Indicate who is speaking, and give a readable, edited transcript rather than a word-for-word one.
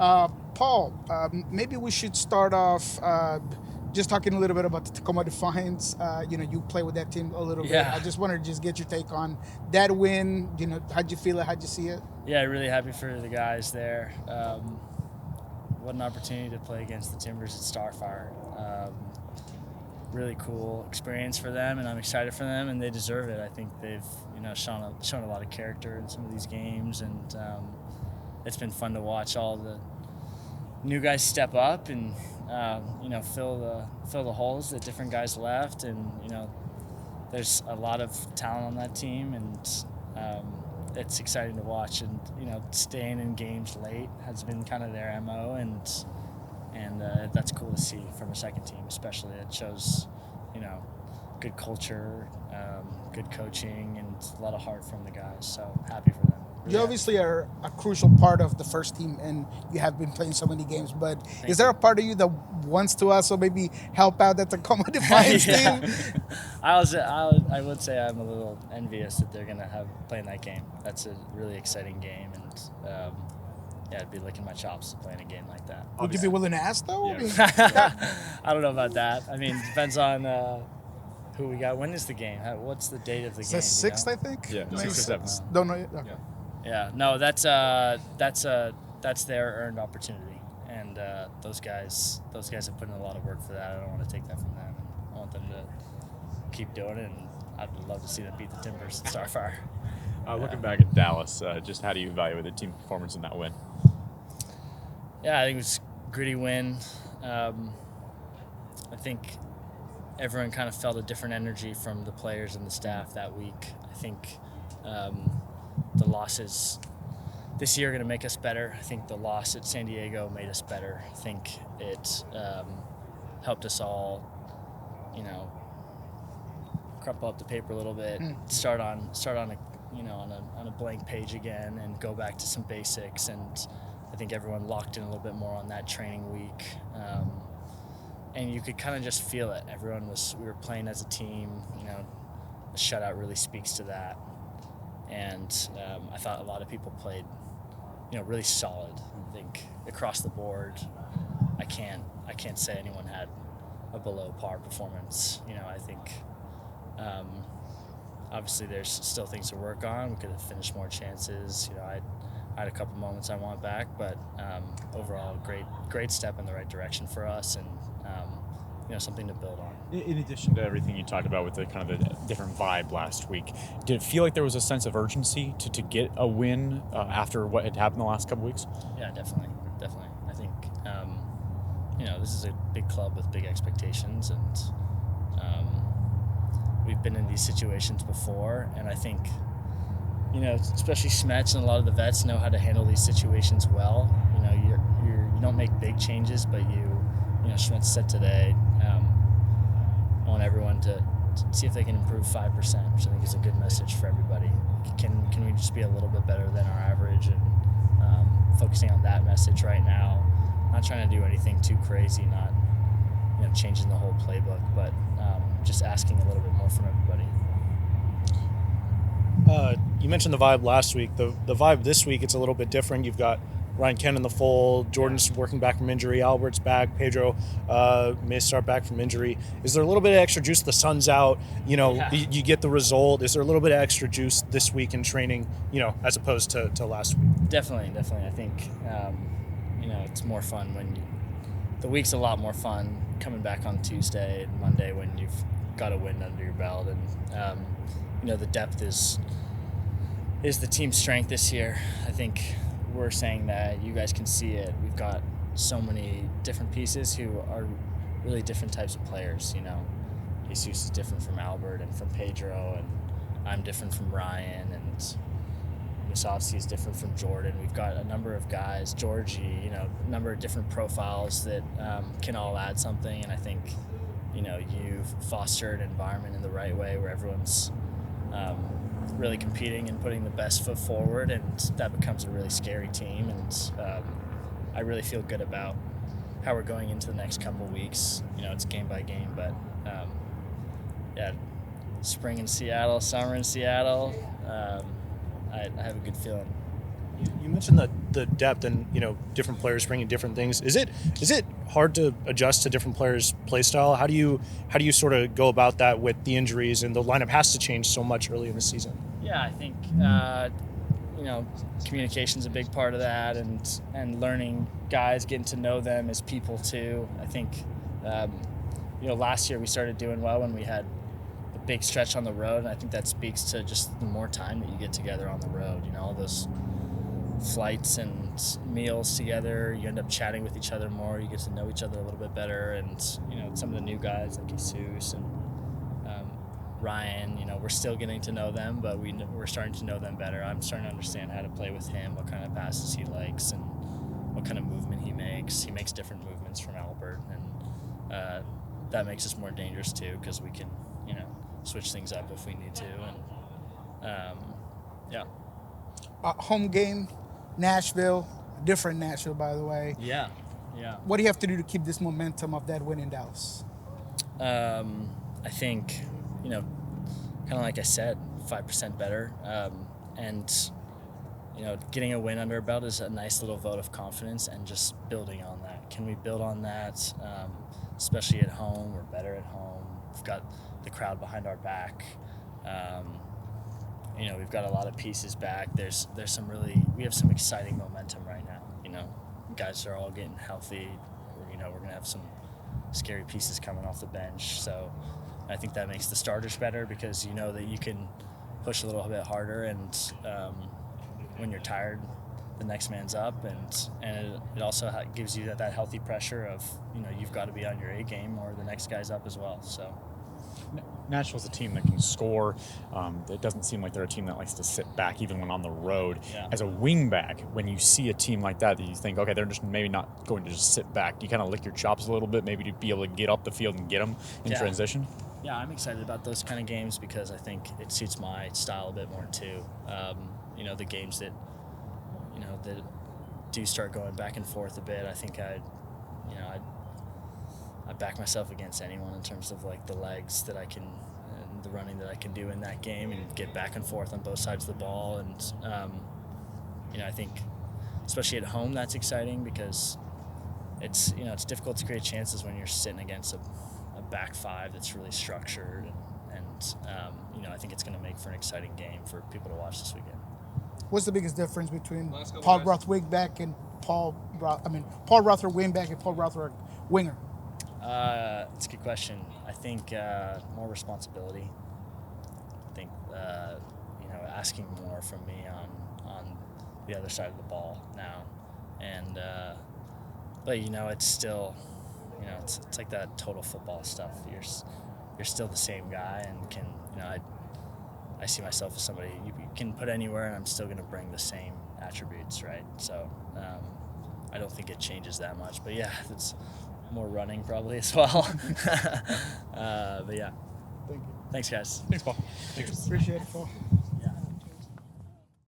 Speaker 1: Paul, maybe we should start off just talking a little bit about the Tacoma Defiance. You play with that team a little bit.
Speaker 2: Yeah.
Speaker 1: I just wanted to just get your take on that win. How'd you feel it? How'd you see it?
Speaker 2: Yeah, really happy for the guys there. What an opportunity to play against the Timbers at Starfire. Really cool experience for them, and I'm excited for them, and they deserve it. I think they've shown a lot of character in some of these games, and it's been fun to watch all the new guys step up and fill the holes that different guys left, and there's a lot of talent on that team, and it's exciting to watch. And staying in games late has been kind of their MO, and that's cool to see from a second team, especially. It shows good culture, good coaching, and a lot of heart from the guys. So happy for them.
Speaker 1: You obviously are a crucial part of the first team, and you have been playing so many games. But is there a part of you that wants to also maybe help out that Tacoma Defiance team?
Speaker 2: I would say I'm a little envious that they're gonna have playing that game. That's a really exciting game, and I'd be licking my chops playing a game like that.
Speaker 1: Would you be willing to ask though?
Speaker 2: Yeah. I don't know about that. I mean, depends on who we got. When is the game? What's the date of the game?
Speaker 1: It's the 6th, I think.
Speaker 3: Yeah, 6th or 7th.
Speaker 1: Don't know yet. Okay.
Speaker 2: Yeah, no, that's their earned opportunity, and those guys have put in a lot of work for that. I don't want to take that from them. I want them to keep doing it, and I'd love to see them beat the Timbers at Starfire.
Speaker 3: Looking back at Dallas, just how do you evaluate the team performance in that win?
Speaker 2: Yeah, I think it was a gritty win. I think everyone kind of felt a different energy from the players and the staff that week. I think the losses this year are going to make us better. I think the loss at San Diego made us better. I think it helped us all, crumple up the paper a little bit, start on a blank page again, and go back to some basics. And I think everyone locked in a little bit more on that training week, and you could kind of just feel it. We were playing as a team. The shutout really speaks to that. And I thought a lot of people played, really solid. I think across the board, I can't say anyone had a below par performance. I think obviously there's still things to work on. We could have finished more chances. I had a couple moments I want back, but overall, great step in the right direction for us, and something to build on.
Speaker 3: In addition to everything you talked about with the kind of the different vibe last week, did it feel like there was a sense of urgency to get a win after what had happened the last couple weeks?
Speaker 2: Yeah, definitely. I think this is a big club with big expectations, and we've been in these situations before, and I think especially Smets and a lot of the vets know how to handle these situations well. You don't make big changes, but Schmitz said today, I want everyone to see if they can improve 5%, which I think is a good message for everybody. Can we just be a little bit better than our average, and focusing on that message right now. Not trying to do anything too crazy, not changing the whole playbook, but just asking a little bit more from everybody.
Speaker 4: You mentioned the vibe last week. The vibe this week, it's a little bit different. You've got Ryan Ken in the fold. Jordan's working back from injury. Albert's back. Pedro may start back from injury. Is there a little bit of extra juice? The sun's out. You get the result. Is there a little bit of extra juice this week in training, as opposed to last week?
Speaker 2: Definitely. I think, it's more fun when the week's a lot more fun coming back on Tuesday and Monday when you've got a win under your belt. And, the depth is the team's strength this year. I think we're saying that you guys can see it. We've got so many different pieces who are really different types of players. Jesus is different from Albert and from Pedro, and I'm different from Ryan, and Musovsky is different from Jordan. We've got a number of guys, Georgie, a number of different profiles that can all add something. And I think, you've fostered an environment in the right way where everyone's really competing and putting the best foot forward, and that becomes a really scary team. And I really feel good about how we're going into the next couple of weeks. It's game by game, but spring in Seattle, summer in Seattle, I have a good feeling.
Speaker 4: You mentioned the depth and different players bringing different things. Is it hard to adjust to different players' play style? How do you sort of go about that with the injuries, and the lineup has to change so much early in the season?
Speaker 2: Yeah, I think communication's a big part of that, and learning guys, getting to know them as people too. I think last year we started doing well when we had a big stretch on the road, and I think that speaks to just the more time that you get together on the road. All those flights and meals together, you end up chatting with each other more, you get to know each other a little bit better, and some of the new guys like Jesus and Ryan, we're still getting to know them, but we're starting to know them better. I'm starting to understand how to play with him, what kind of passes he likes, and what kind of movement he makes. He makes different movements from Albert, and that makes us more dangerous too, because we can switch things up if we need to. And
Speaker 1: home game, Nashville, different Nashville, by the way.
Speaker 2: Yeah.
Speaker 1: What do you have to do to keep this momentum of that win in Dallas?
Speaker 2: I think, kind of like I said, 5% better. And, getting a win under our belt is a nice little vote of confidence, and just building on that. Can we build on that? Especially at home, we're better at home. We've got the crowd behind our back. We've got a lot of pieces back. We have some exciting momentum right now. Guys are all getting healthy. We're going to have some scary pieces coming off the bench. So I think that makes the starters better, because that you can push a little bit harder, and when you're tired, the next man's up, and it also gives you that healthy pressure of you've got to be on your A game, or the next guy's up as well. So
Speaker 3: Nashville's a team that can score. It doesn't seem like they're a team that likes to sit back even when on the road.
Speaker 2: Yeah.
Speaker 3: As a wingback, when you see a team like that you think, okay, they're just maybe not going to just sit back, do you kind of lick your chops a little bit, maybe to be able to get up the field and get them in transition?
Speaker 2: Yeah, I'm excited about those kind of games, because I think it suits my style a bit more too. The games that that do start going back and forth a bit, I think I back myself against anyone in terms of like the legs that I can, and the running that I can do in that game, and get back and forth on both sides of the ball. And I think especially at home that's exciting, because it's difficult to create chances when you're sitting against a back five that's really structured, and I think it's going to make for an exciting game for people to watch this weekend.
Speaker 1: What's the biggest difference between Paul Rothrock wingback and Paul Rothrock wingback and Paul Rothrock winger?
Speaker 2: That's a good question. I think more responsibility. I think asking more from me on the other side of the ball now, and but it's still it's like that total football stuff. You're still the same guy, and can I see myself as somebody you can put anywhere, and I'm still going to bring the same attributes, right? So I don't think it changes that much. But yeah, it's more running probably as well. But yeah.
Speaker 1: Thank you.
Speaker 2: Thanks, guys.
Speaker 3: Thanks, Paul.
Speaker 1: Appreciate it, Paul.